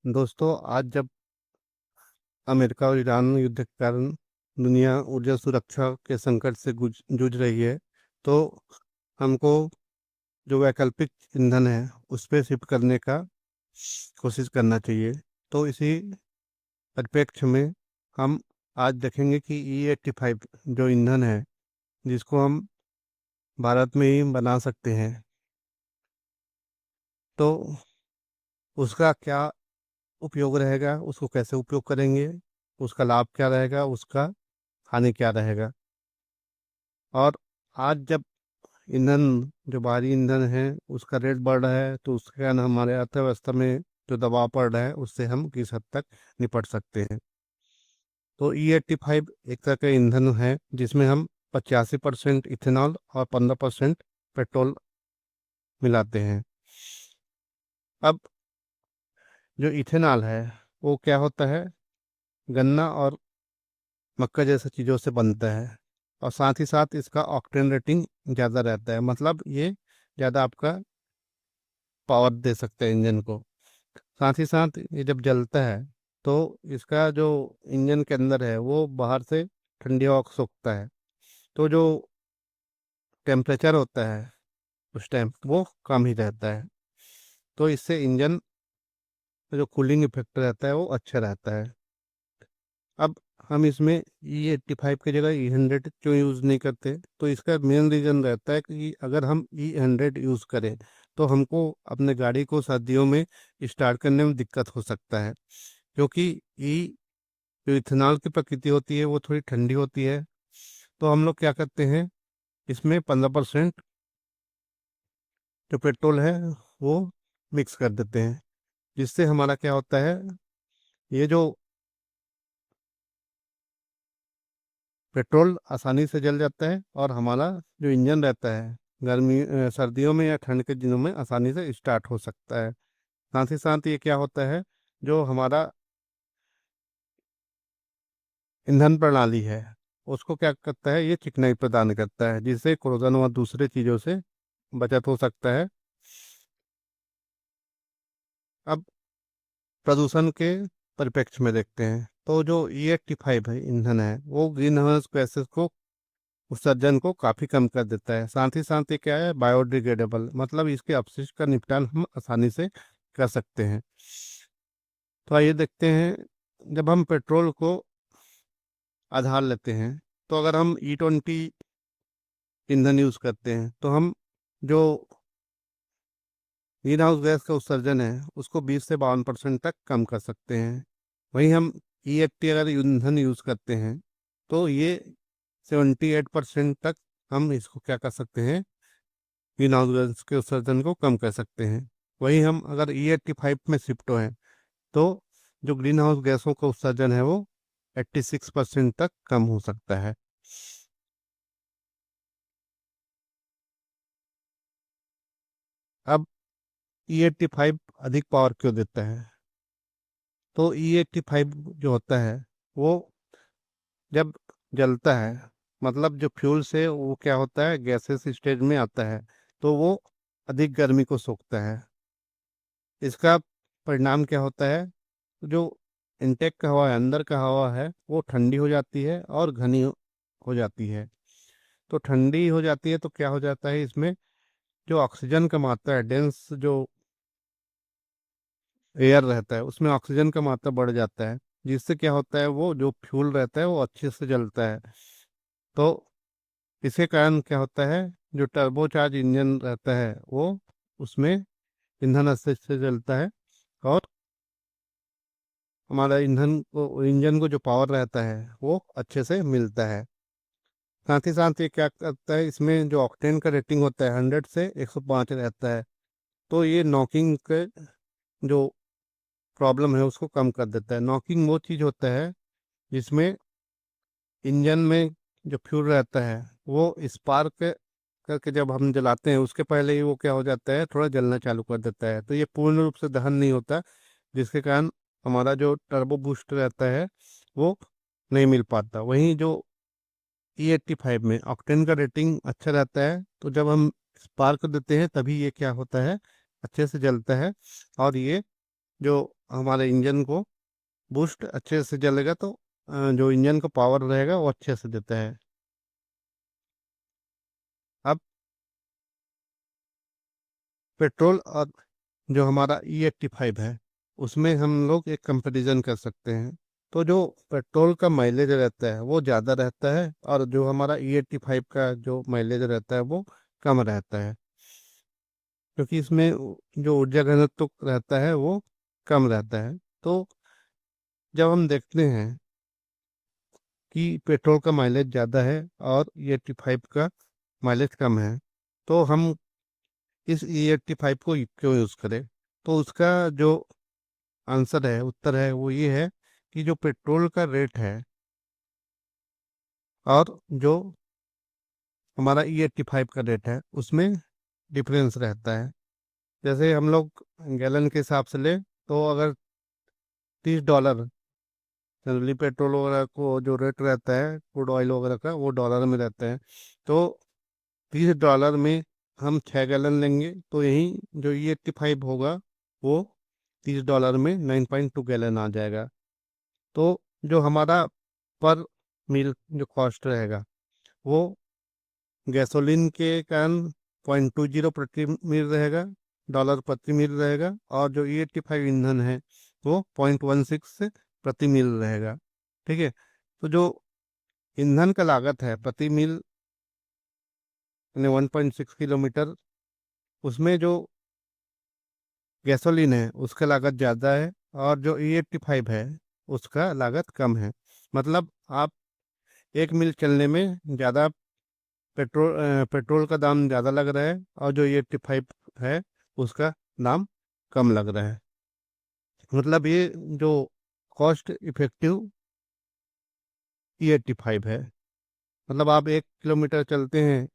दोस्तों, आज जब अमेरिका और ईरान युद्ध के कारण दुनिया ऊर्जा सुरक्षा के संकट से जूझ रही है, तो हमको जो वैकल्पिक ईंधन है उस पर शिफ्ट करने का कोशिश करना चाहिए। तो इसी परिप्रेक्ष्य में हम आज देखेंगे कि E85 जो ईंधन है, जिसको हम भारत में ही बना सकते हैं, तो उसका क्या उपयोग रहेगा, उसको कैसे उपयोग करेंगे, उसका लाभ क्या रहेगा, उसका हानि क्या रहेगा। और आज जब ईंधन जो बाहरी ईंधन है उसका रेट बढ़ रहा है, तो उसके कारण हमारे अर्थव्यवस्था में जो दबाव पड़ रहा है उससे हम किस हद तक निपट सकते हैं। तो E85 एक तरह का ईंधन है जिसमें हम 85% इथेनॉल और 15% पेट्रोल मिलाते हैं। अब जो इथेनॉल है वो क्या होता है, गन्ना और मक्का जैसे चीज़ों से बनता है, और साथ ही साथ इसका ऑक्टेन रेटिंग ज़्यादा रहता है, मतलब ये ज़्यादा आपका पावर दे सकते हैं इंजन को। साथ ही साथ ये जब जलता है तो इसका जो इंजन के अंदर है वो बाहर से ठंडी हवा को सोखता है, तो जो टेम्परेचर होता है उस टाइम वो कम ही रहता है, तो इससे इंजन का जो कूलिंग इफेक्ट रहता है वो अच्छा रहता है। अब हम इसमें E85 की जगह E100 क्यों यूज़ नहीं करते, तो इसका मेन रीज़न रहता है कि अगर हम E100 यूज़ करें तो हमको अपने गाड़ी को सर्दियों में स्टार्ट करने में दिक्कत हो सकता है, क्योंकि ई जो इथेनॉल की प्रकृति होती है वो थोड़ी ठंडी होती है। तो हम लोग क्या करते हैं, इसमें 15% जो पेट्रोल है वो मिक्स कर देते हैं, जिससे हमारा क्या होता है, ये जो पेट्रोल आसानी से जल जाता है और हमारा जो इंजन रहता है सर्दियों में या ठंड के दिनों में आसानी से स्टार्ट हो सकता है। साथ ही साथ ये क्या होता है, जो हमारा ईंधन प्रणाली है उसको क्या करता है, ये चिकनाई प्रदान करता है, जिससे क्रोजन और दूसरे चीज़ों से बचत हो सकता है। अब प्रदूषण के परिप्रेक्ष्य में देखते हैं, तो जो E85 है ईंधन है वो ग्रीन हाउस गैसेस को उत्सर्जन को काफ़ी कम कर देता है। साथ ही साथ ये क्या है, बायोडिग्रेडेबल, मतलब इसके अपशिष्ट का निपटान हम आसानी से कर सकते हैं। तो आइए देखते हैं, जब हम पेट्रोल को आधार लेते हैं, तो अगर हम E20 ईंधन यूज़ करते हैं तो हम जो ग्रीन हाउस गैस का उत्सर्जन है उसको 20 से 52% तक कम कर सकते हैं। वहीं हम E80 अगर ईंधन यूज़ करते हैं तो ये 78% तक हम इसको क्या कर सकते हैं, ग्रीन हाउस गैस के उत्सर्जन को कम कर सकते हैं। वहीं हम अगर E85 में शिफ्ट हो हैं तो जो ग्रीन हाउस गैसों का उत्सर्जन है वो 86% तक कम हो सकता है। अब E85 अधिक पावर क्यों देता है, तो E85 जो होता है वो जब जलता है, मतलब जो फ्यूल से वो क्या होता है, गैसेस स्टेज में आता है, तो वो अधिक गर्मी को सोखता है। इसका परिणाम क्या होता है, जो इनटेक का हवा है, अंदर का हवा है, वो ठंडी हो जाती है और घनी हो जाती है। तो ठंडी हो जाती है तो क्या हो जाता है, इसमें जो ऑक्सीजन का मात्रा है, डेंस जो एयर रहता है उसमें ऑक्सीजन का मात्रा बढ़ जाता है, जिससे क्या होता है, वो जो फ्यूल रहता है वो अच्छे से जलता है। तो इसके कारण क्या होता है, जो टर्बोचार्ज इंजन रहता है वो उसमें ईंधन अच्छे से जलता है, और हमारा इंजन को जो पावर रहता है वो अच्छे से मिलता है। साथ ही साथ ये क्या करता है, इसमें जो ऑक्टेन का रेटिंग होता है 100 से 105 रहता है, तो ये नॉकिंग के जो प्रॉब्लम है उसको कम कर देता है। नॉकिंग वो चीज़ होता है जिसमें इंजन में जो फ्यूल रहता है वो स्पार्क करके जब हम जलाते हैं उसके पहले ही वो क्या हो जाता है, थोड़ा जलना चालू कर देता है, तो ये पूर्ण रूप से दहन नहीं होता, जिसके कारण हमारा जो टर्बो बूस्ट रहता है वो नहीं मिल पाता। वहीं जो E85 में ऑक्टेन का रेटिंग अच्छा रहता है, तो जब हम स्पार्क देते हैं तभी ये क्या होता है, अच्छे से जलता है, और ये जो हमारे इंजन को बूस्ट अच्छे से जलेगा, तो जो इंजन का पावर रहेगा वो अच्छे से देता है। अब पेट्रोल और जो हमारा E85 है, उसमें हम लोग एक कंपैरिजन कर सकते हैं। तो जो पेट्रोल का माइलेज रहता है वो ज़्यादा रहता है, और जो हमारा E85 का जो माइलेज रहता है वो कम रहता है, क्योंकि इसमें जो ऊर्जा घनत्व रहता है वो कम रहता है। तो जब हम देखते हैं कि पेट्रोल का माइलेज ज़्यादा है और E85 का माइलेज कम है, तो हम इस E85 को क्यों यूज़ करें? तो उसका जो आंसर है, उत्तर है, वो ये है कि जो पेट्रोल का रेट है और जो हमारा E85 का रेट है, उसमें डिफरेंस रहता है। जैसे हम लोग गैलन के हिसाब से ले, तो अगर $30 जनरली पेट्रोल वगैरह को जो रेट रहता है क्रूड ऑयल वगैरह का, वो डॉलर में रहता है। तो $30 में हम 6 गैलन लेंगे, तो यही जो E85 होगा वो $30 में 9.2 गैलन आ जाएगा। तो जो हमारा पर मील जो कॉस्ट रहेगा वो गैसोलीन के कारण 0.20 प्रति मील रहेगा, डॉलर प्रति मील रहेगा, और जो E85 ईंधन है वो 0.16 से प्रति मील रहेगा। ठीक है। तो जो ईंधन का लागत है प्रति मील, यानी 1.6 किलोमीटर, उसमें जो गैसोलीन है उसका लागत ज़्यादा है, और जो E85 है उसका लागत कम है। मतलब आप 1 मील चलने में ज़्यादा पेट्रोल का दाम ज़्यादा लग रहा है, और जो E85 है उसका दाम कम लग रहा है। मतलब ये जो कॉस्ट इफेक्टिव E85 है। मतलब आप 1 किलोमीटर चलते हैं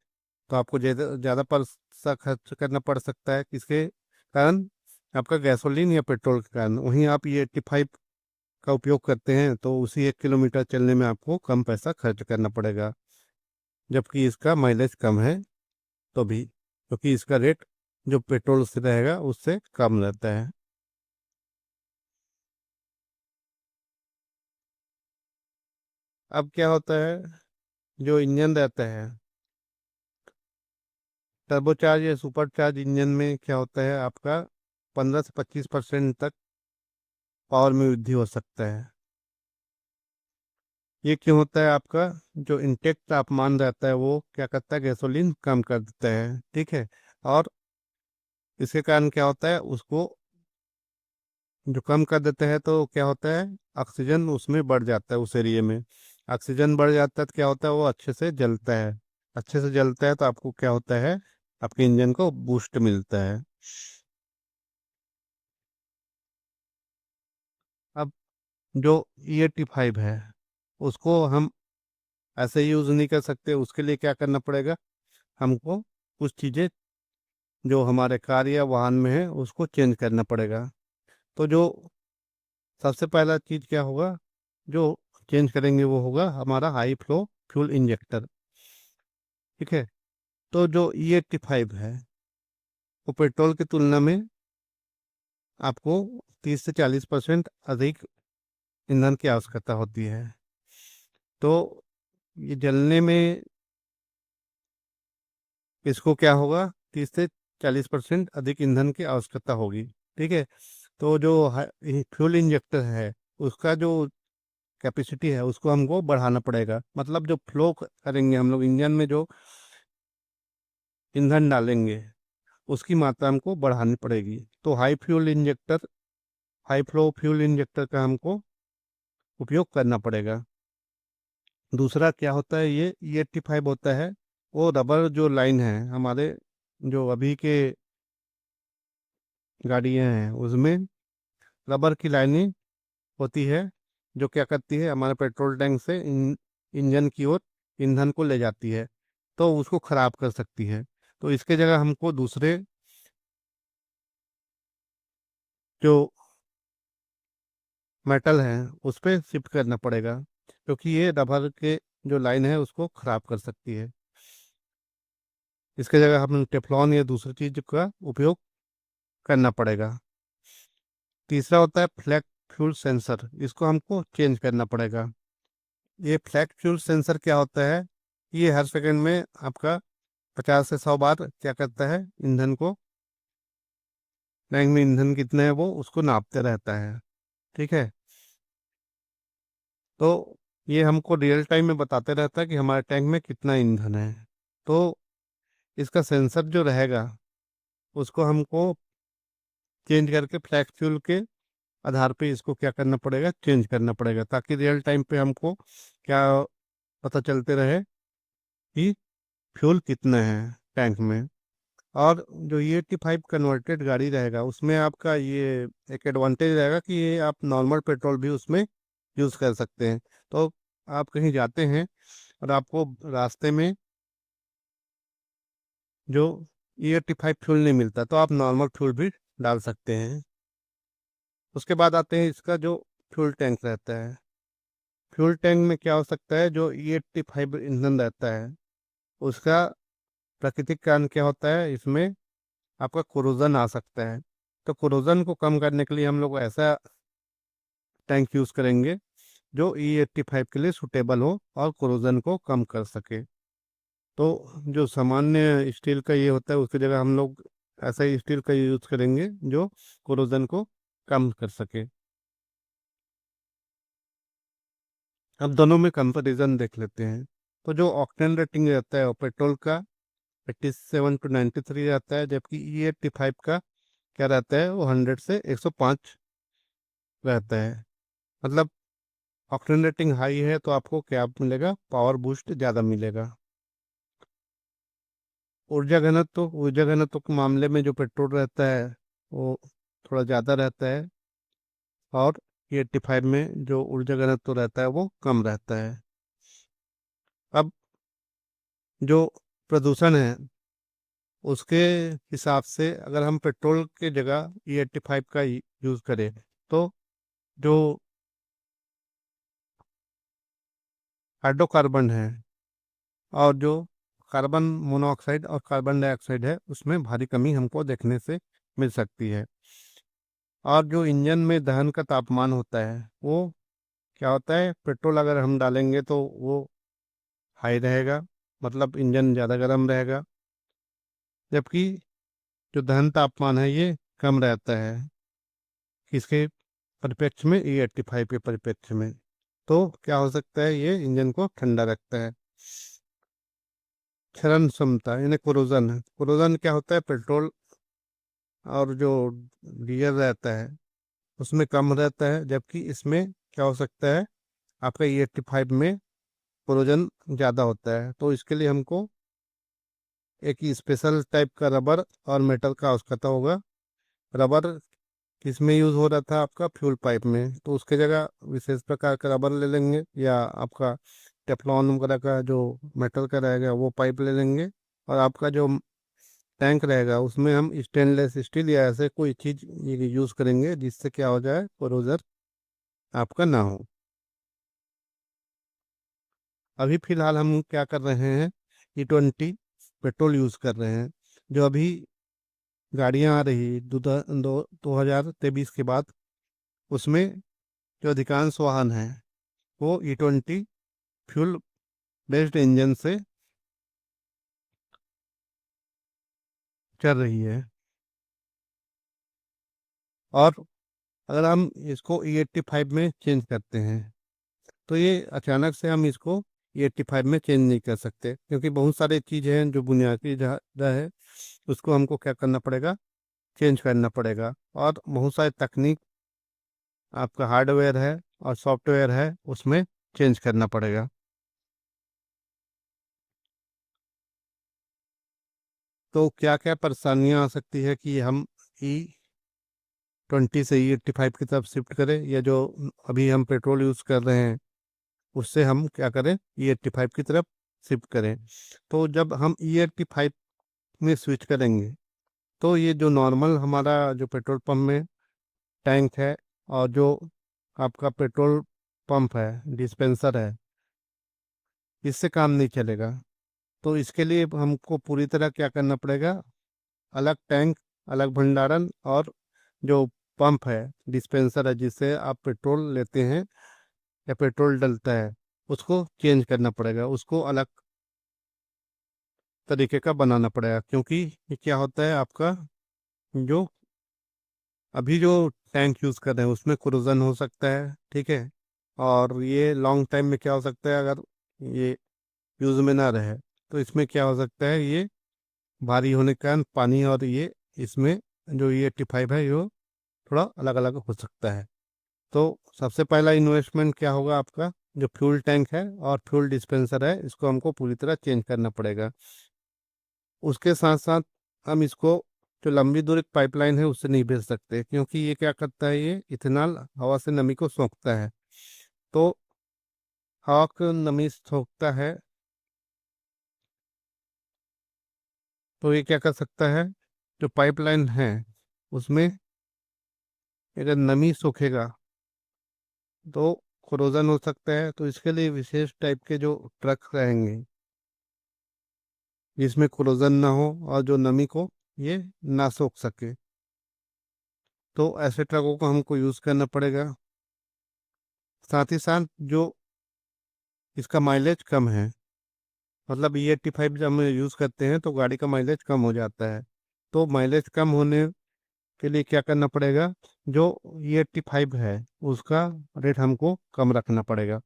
तो आपको ज़्यादा ज़्यादा पैसा खर्च करना पड़ सकता है, किसके कारण? आपका गैसोलीन या पेट्रोल के कारण। वहीं आप E85 का उपयोग करते हैं तो उसी 1 किलोमीटर चलने में आपको कम पैसा खर्च करना पड़ेगा, जबकि इसका माइलेज कम है तो भी, क्योंकि इसका रेट जो पेट्रोल से रहेगा उससे कम रहता है। अब क्या होता है, जो इंजन रहता है टर्बोचार्ज या सुपरचार्ज इंजन में, क्या होता है आपका 15 से 25% तक पावर में वृद्धि हो सकता है। ये क्यों होता है? आपका जो इनटेक तापमान रहता है वो क्या करता है, गैसोलीन कम कर देता है। ठीक है। और इसके कारण क्या होता है, उसको जो कम कर देते हैं तो क्या होता है, ऑक्सीजन उसमें बढ़ जाता है, उस एरिया में ऑक्सीजन बढ़ जाता है तो क्या होता है, वो अच्छे से जलता है। अच्छे से जलता है तो आपको क्या होता है, आपके इंजन को बूस्ट मिलता है। अब जो E85 है उसको हम ऐसे यूज़ नहीं कर सकते। उसके लिए क्या करना पड़ेगा, हमको कुछ चीज़ें जो हमारे कार या वाहन में है उसको चेंज करना पड़ेगा। तो जो सबसे पहला चीज़ क्या होगा, जो चेंज करेंगे वो होगा हमारा हाई फ्लो फ्यूल इंजेक्टर। ठीक है। तो जो E85 है वो पेट्रोल की तुलना में आपको 30 से 40% अधिक ईंधन की आवश्यकता होती है। तो ये जलने में इसको क्या होगा, 30 से 40% अधिक ईंधन की आवश्यकता होगी। ठीक है। तो जो फ्यूल इंजेक्टर है उसका जो कैपेसिटी है उसको हमको बढ़ाना पड़ेगा। मतलब जो फ्लो करेंगे हम लोग इंजन में, जो ईंधन डालेंगे उसकी मात्रा हमको बढ़ानी पड़ेगी। तो हाई फ्लो फ्यूल इंजेक्टर का हमको उपयोग करना पड़ेगा। दूसरा क्या होता है, ये E85 होता है वो रबर जो लाइन है हमारे, जो अभी के गाड़ियाँ हैं उसमें रबर की लाइनें होती है, जो क्या करती है, हमारे पेट्रोल टैंक से इंजन की ओर ईंधन को ले जाती है, तो उसको खराब कर सकती है। तो इसके जगह हमको दूसरे जो मेटल है उस पर शिफ्ट करना पड़ेगा, क्योंकि ये रबर के जो लाइन है उसको खराब कर सकती है। इसके जगह हम टेफ्लॉन या दूसरी चीज का उपयोग करना पड़ेगा। तीसरा होता है फ्लैग फ्यूल सेंसर, इसको हमको चेंज करना पड़ेगा। ये फ्लैग फ्यूल सेंसर क्या होता है, ये हर सेकंड में आपका 50 से 100 बार क्या करता है, ईंधन को, टैंक में ईंधन कितना है वो उसको नापते रहता है। ठीक है, तो ये हमको रियल टाइम में बताते रहता है कि हमारे टैंक में कितना ईंधन है। तो इसका सेंसर जो रहेगा उसको हमको चेंज करके फ्लैग फ्यूल के आधार पे इसको क्या करना पड़ेगा, चेंज करना पड़ेगा, ताकि रियल टाइम पे हमको क्या पता चलते रहे कि फ्यूल कितना है टैंक में। और जो E85 कन्वर्टेड गाड़ी रहेगा उसमें आपका ये एक एडवांटेज रहेगा कि ये आप नॉर्मल पेट्रोल भी उसमें यूज़ कर सकते हैं। तो आप कहीं जाते हैं और आपको रास्ते में जो E85 फ्यूल नहीं मिलता तो आप नॉर्मल फ्यूल भी डाल सकते हैं। उसके बाद आते हैं इसका जो फ्यूल टैंक रहता है। फ्यूल टैंक में क्या हो सकता है, जो E85 ईंधन रहता है उसका प्राकृतिक कारण क्या होता है, इसमें आपका कोरोजन आ सकता है। तो कोरोजन को कम करने के लिए हम लोग ऐसा टैंक यूज़ करेंगे जो E85 के लिए सुटेबल हो और कोरोजन को कम कर सके। तो जो सामान्य स्टील का ये होता है उसकी जगह हम लोग ऐसा ही स्टील का यूज़ करेंगे जो कोरोजन को कम कर सके। अब दोनों में कंपैरिजन देख लेते हैं। तो जो ऑक्टेन रेटिंग रहता है वो पेट्रोल का 87 to 93 रहता है, जबकि E85 का क्या रहता है, वो 100 से 105 रहता है। मतलब ऑक्टेन रेटिंग हाई है तो आपको क्या मिलेगा, पावर बूस्ट ज़्यादा मिलेगा। ऊर्जा घनत्व के मामले में जो पेट्रोल रहता है वो थोड़ा ज़्यादा रहता है, और E85 में जो ऊर्जा घनत्व रहता है वो कम रहता है। अब जो प्रदूषण है उसके हिसाब से अगर हम पेट्रोल के जगह E85 का यूज़ करें तो जो हाइड्रोकार्बन है और जो कार्बन मोनोऑक्साइड और कार्बन डाइऑक्साइड है उसमें भारी कमी हमको देखने से मिल सकती है। और जो इंजन में दहन का तापमान होता है वो क्या होता है, पेट्रोल अगर हम डालेंगे तो वो हाई रहेगा, मतलब इंजन ज़्यादा गर्म रहेगा, जबकि जो दहन तापमान है ये कम रहता है किसके परिप्रेक्ष्य में, E85 के परिप्रेक्ष्य में। तो क्या हो सकता है, ये इंजन को ठंडा रखता है। क्षरण क्षमता यानी कोरोजन है, कोरोजन क्या होता है, पेट्रोल और जो डीजल रहता है उसमें कम रहता है, जबकि इसमें क्या हो सकता है, आपका E85 में कोरोजन ज़्यादा होता है। तो इसके लिए हमको एक स्पेशल टाइप का रबर और मेटल का आवश्यकता होगा। रबर किस में यूज़ हो रहा था, आपका फ्यूल पाइप में, तो उसके जगह विशेष प्रकार का रबर ले लेंगे, या आपका टेफ्लॉन वगैरह का जो मेटल का रहेगा वो पाइप ले लेंगे। और आपका जो टैंक रहेगा उसमें हम स्टेनलेस स्टील या ऐसे कोई चीज़ यूज़ करेंगे जिससे क्या हो जाए, कोरोजन आपका ना हो। अभी फिलहाल हम क्या कर रहे हैं, E20 पेट्रोल यूज़ कर रहे हैं। जो अभी गाड़ियां आ रही दो हजार तेईस के बाद, उसमें जो अधिकांश वाहन हैं वो E20 फ्यूल बेस्ड इंजन से चल रही है। और अगर हम इसको E85 में चेंज करते हैं तो ये अचानक से हम इसको E85 में चेंज नहीं कर सकते, क्योंकि बहुत सारी चीज़ें हैं जो बुनियादी ढांचा है उसको हमको क्या करना पड़ेगा, चेंज करना पड़ेगा। और बहुत सारी तकनीक, आपका हार्डवेयर है और सॉफ्टवेयर है, उसमें चेंज करना पड़ेगा। तो क्या क्या परेशानियां आ सकती है कि हम E20 से E85 की तरफ शिफ्ट करें, या जो अभी हम पेट्रोल यूज़ कर रहे हैं उससे हम क्या करें, E85 की तरफ शिफ्ट करें। तो जब हम E85 में स्विच करेंगे तो ये जो नॉर्मल हमारा जो पेट्रोल पंप में टैंक है और जो आपका पेट्रोल पंप है, डिस्पेंसर है, इससे काम नहीं चलेगा। तो इसके लिए हमको पूरी तरह क्या करना पड़ेगा, अलग टैंक, अलग भंडारण और जो पंप है, डिस्पेंसर है, जिससे आप पेट्रोल लेते हैं या पेट्रोल डलता है, उसको चेंज करना पड़ेगा, उसको अलग तरीके का बनाना पड़ेगा। क्योंकि ये क्या होता है, आपका जो अभी जो टैंक यूज़ कर रहे हैं उसमें कोरोजन हो सकता है, ठीक है। और ये लॉन्ग टाइम में क्या हो सकता है, अगर ये यूज़ में ना रहे तो इसमें क्या हो सकता है, ये भारी होने के कारण पानी और ये इसमें जो ये 85 है, ये थोड़ा अलग अलग हो सकता है। तो सबसे पहला इन्वेस्टमेंट क्या होगा, आपका जो फ्यूल टैंक है और फ्यूल डिस्पेंसर है, इसको हमको पूरी तरह चेंज करना पड़ेगा। उसके साथ साथ हम इसको जो लंबी दूरी की पाइपलाइन है उससे नहीं भेज सकते, क्योंकि ये क्या करता है, ये इथेनॉल हवा से नमी को सोखता है। तो हवा को नमी सोखता है, तो ये क्या कर सकता है, जो पाइपलाइन है उसमें अगर नमी सोखेगा तो कोरोजन हो सकता है। तो इसके लिए विशेष टाइप के जो ट्रक रहेंगे जिसमें कोरोजन ना हो और जो नमी को ये ना सोख सके, तो ऐसे ट्रकों को हमको यूज़ करना पड़ेगा। साथ ही साथ जो इसका माइलेज कम है, मतलब E85 जब हम यूज़ करते हैं तो गाड़ी का माइलेज कम हो जाता है। तो माइलेज कम होने के लिए क्या करना पड़ेगा, जो E85 है उसका रेट हमको कम रखना पड़ेगा।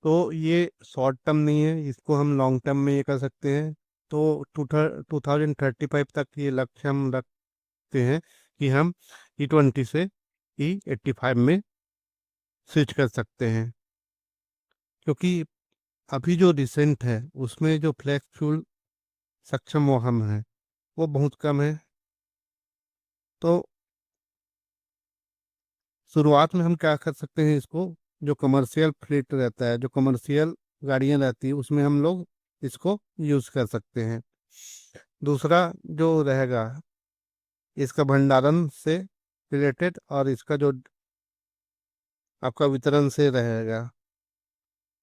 तो ये शॉर्ट टर्म नहीं है, इसको हम लॉन्ग टर्म में ये कर सकते हैं। तो 2035 तक ये लक्ष्य हम रखते हैं कि हम E20 से E85 में स्विच कर सकते हैं। क्योंकि अभी जो रिसेंट है उसमें जो फ्लैक्स फ्यूल सक्षम वाहन है वो बहुत कम है। तो शुरुआत में हम क्या कर सकते हैं, इसको जो कमर्शियल फ्लीट रहता है, जो कमर्शियल गाड़ियां रहती है, उसमें हम लोग इसको यूज़ कर सकते हैं। दूसरा जो रहेगा, इसका भंडारण से रिलेटेड और इसका जो आपका वितरण से रहेगा,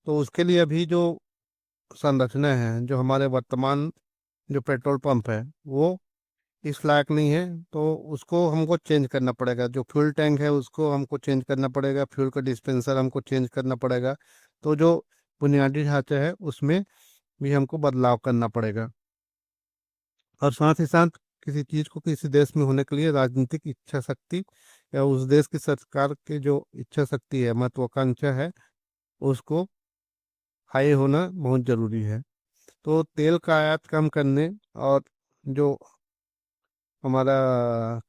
तो उसके लिए अभी जो संरचना है, जो हमारे वर्तमान जो पेट्रोल पंप है वो इस लायक नहीं है। तो उसको हमको चेंज करना पड़ेगा, जो फ्यूल टैंक है उसको हमको चेंज करना पड़ेगा, फ्यूल का डिस्पेंसर हमको चेंज करना पड़ेगा। तो जो बुनियादी ढांचा है उसमें भी हमको बदलाव करना पड़ेगा। और साथ ही साथ किसी चीज़ को किसी देश में होने के लिए राजनीतिक इच्छा शक्ति या उस देश की सरकार की जो इच्छा शक्ति है, महत्वाकांक्षा है, उसको हाई होना बहुत ज़रूरी है। तो तेल का आयात कम करने और जो हमारा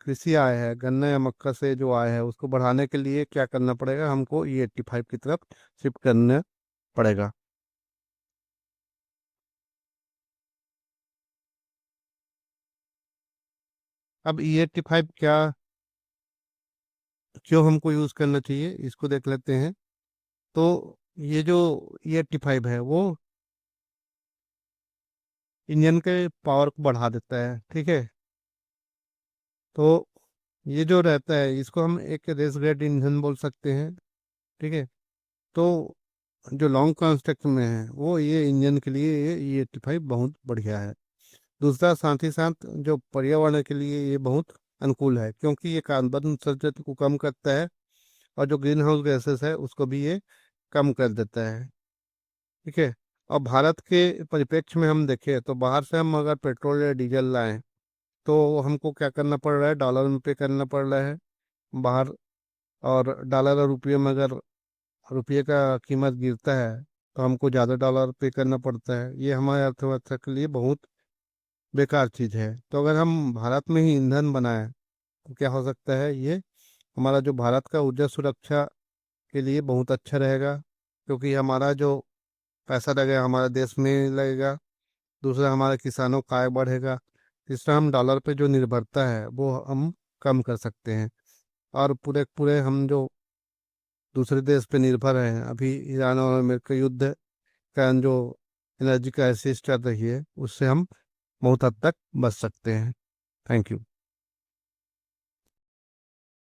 कृषि आय है, गन्ना या मक्का से जो आय है उसको बढ़ाने के लिए क्या करना पड़ेगा, हमको E85 की तरफ शिफ्ट करना पड़ेगा। अब E85 क्या, क्यों हमको यूज़ करना चाहिए, इसको देख लेते हैं। तो ये जो E85 है वो इंजन के पावर को बढ़ा देता है, ठीक है। तो ये जो रहता है इसको हम एक रेस ग्रेड इंजन बोल सकते हैं, ठीक है। तो जो लॉन्ग कंस्ट्रक्शन में है वो ये इंजन के लिए ये E85 बहुत बढ़िया है। दूसरा, साथ ही साथ जो पर्यावरण के लिए ये बहुत अनुकूल है, क्योंकि ये कार्बन उत्सर्जन को कम करता है और जो ग्रीन हाउस गैसेस है उसको भी ये कम कर देता है, ठीक है। और भारत के परिप्रेक्ष्य में हम देखें तो बाहर से हम अगर पेट्रोल या डीजल लाएं तो हमको क्या करना पड़ रहा है, डॉलर में पे करना पड़ रहा है बाहर। और डॉलर और रुपये में अगर रुपये का कीमत गिरता है तो हमको ज़्यादा डॉलर पे करना पड़ता है। ये हमारे अर्थव्यवस्था के लिए बहुत बेकार चीज़ है। तो अगर हम भारत में ही ईंधन बनाएं तो क्या हो सकता है, ये हमारा जो भारत का ऊर्जा सुरक्षा के लिए बहुत अच्छा रहेगा। क्योंकि हमारा जो पैसा लगेगा हमारे देश में लगेगा। दूसरा, हमारे किसानों का आय बढ़ेगा। तीसरा, हम डॉलर पे जो निर्भरता है वो हम कम कर सकते हैं। और पूरे पूरे हम जो दूसरे देश पे निर्भर हैं, अभी ईरान और अमेरिका युद्ध के कारण जो एनर्जी क्राइसिस चल रही है उससे हम बहुत हद तक बच सकते हैं। Thank you.